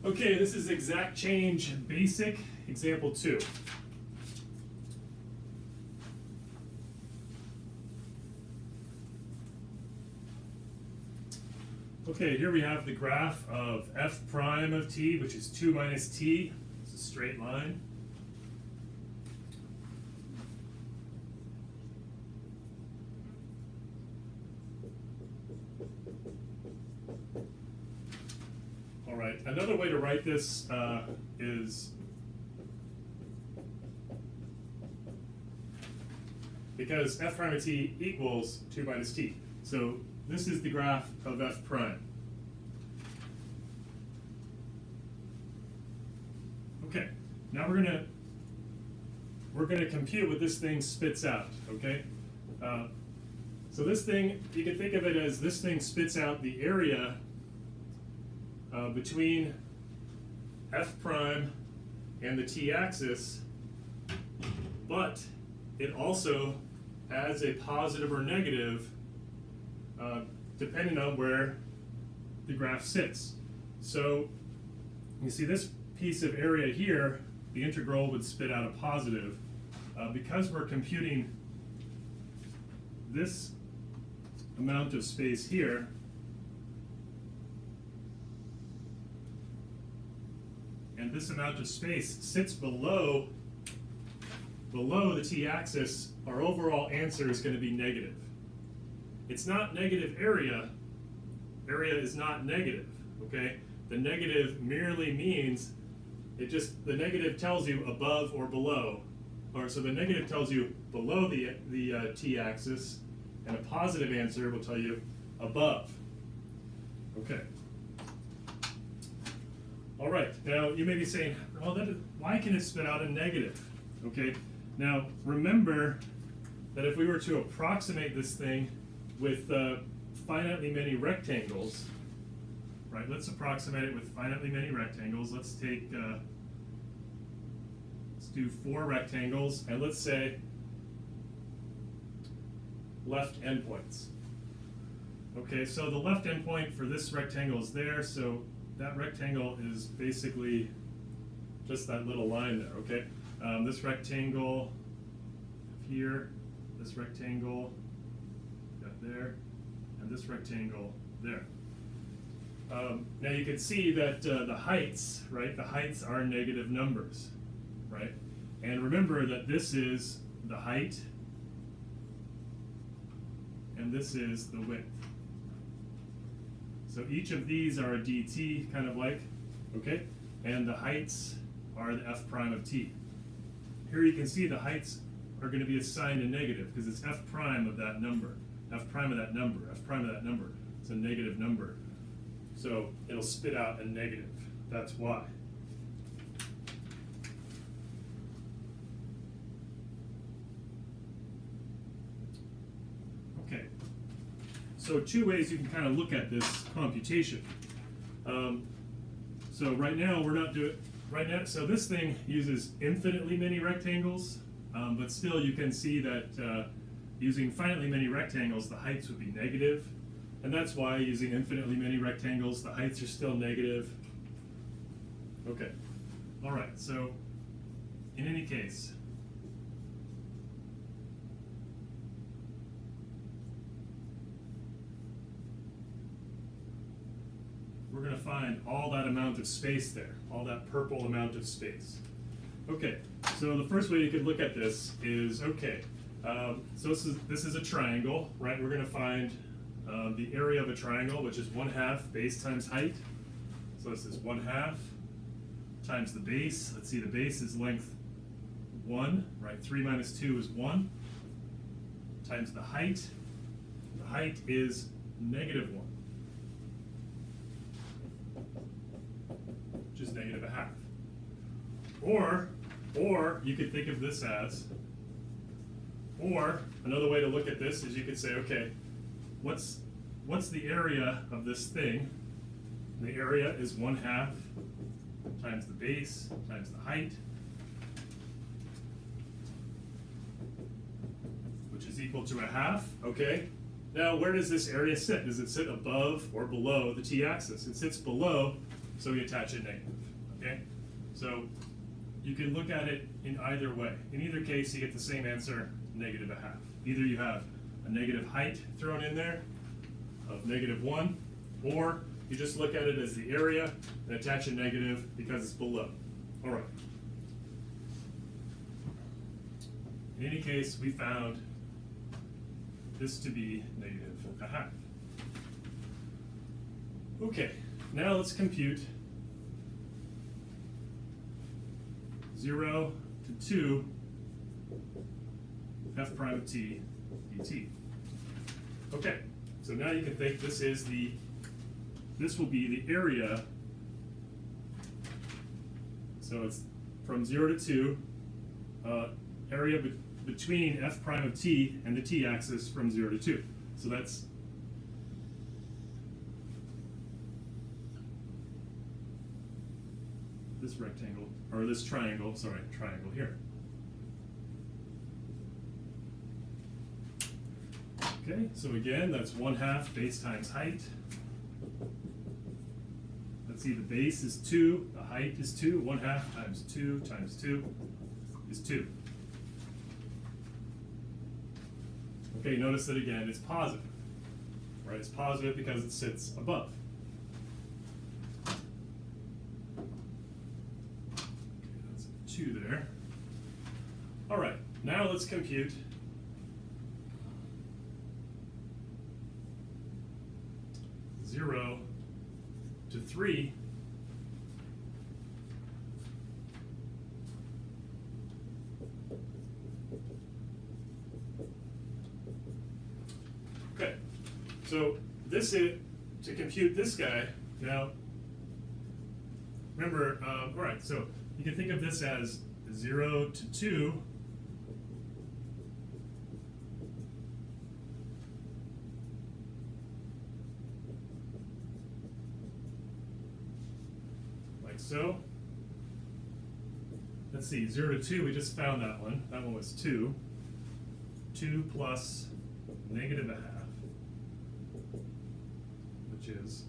Okay, this is exact change basic, example 2. Okay, here we have the graph of f prime of t, which is 2 minus t. It's a straight line. All right, another way to write this is because f prime of t equals 2 minus t. So this is the graph of f prime. Okay, now we're gonna compute what this thing spits out. Okay, so this thing, you can think of it as this thing spits out the area between f prime and the t-axis, but it also adds a positive or negative depending on where the graph sits. So you see this piece of area here, the integral would spit out a positive. Because we're computing this amount of space here, and this amount of space sits below the t-axis, our overall answer is going to be negative. It's not negative area. Area is not negative, okay? The negative merely means the negative tells you above or below. Or so the negative tells you below the t-axis, and a positive answer will tell you above. Okay. All right, now you may be saying, well, why can it spit out a negative? Okay, now remember that if we were to approximate this thing with finitely many rectangles, right, let's approximate it with finitely many rectangles. Let's take, let's do 4 rectangles, and let's say left endpoints. Okay, so the left endpoint for this rectangle is there, so that rectangle is basically just that little line there, okay? This rectangle here, this rectangle got there, and this rectangle there. Now you can see that the heights, right? The heights are negative numbers, right? And remember that this is the height, and this is the width. So each of these are a dt, kind of like, okay? And the heights are the f prime of t. Here you can see the heights are going to be assigned a negative because it's f prime of that number. F prime of that number, f prime of that number. It's a negative number. So it'll spit out a negative. That's why. Okay. So 2 ways you can kind of look at this computation. So right now we're not doing, so this thing uses infinitely many rectangles, but still you can see that using finitely many rectangles, the heights would be negative. And that's why using infinitely many rectangles, the heights are still negative. Okay, all right, so in any case, we're going to find all that amount of space there, all that purple amount of space. Okay, so the first way you could look at this is, okay, so this is a triangle, right? We're going to find the area of a triangle, which is 1/2 base times height. So this is 1/2 times the base. Let's see, the base is length 1, right? 3 minus 2 is 1, times the height. The height is negative 1. Which is negative 1/2. Or you could think of this as, or another way to look at this is you could say, okay, what's the area of this thing? The area is 1/2 times the base times the height, which is equal to 1/2, okay? Now, where does this area sit? Does it sit above or below the t-axis? It sits below so we attach a negative, okay? So you can look at it in either way. In either case, you get the same answer, negative a half. Either you have a negative height thrown in there of -1, or you just look at it as the area and attach a negative because it's below. All right. In any case, we found this to be negative a half. Okay, now let's compute 0 to 2 f prime of t dt. Okay, so now you can think this will be the area. So it's from 0 to 2, area between f prime of t and the t-axis from 0 to 2. So that's this rectangle, or this triangle here. Okay, so again, that's 1/2 base times height. Let's see, the base is 2, the height is 2, 1/2 times 2 times 2 is 2. Okay, notice that again, it's positive, right? It's positive because it sits above. Okay, that's 2 there. All right, now let's compute (0 to 3) Okay, so this is to compute this guy. Now, remember, all right, so you can think of this as 0 to 2 like so. Let's see, 0 to 2, we just found that one. That one was 2. 2 plus negative a half, which is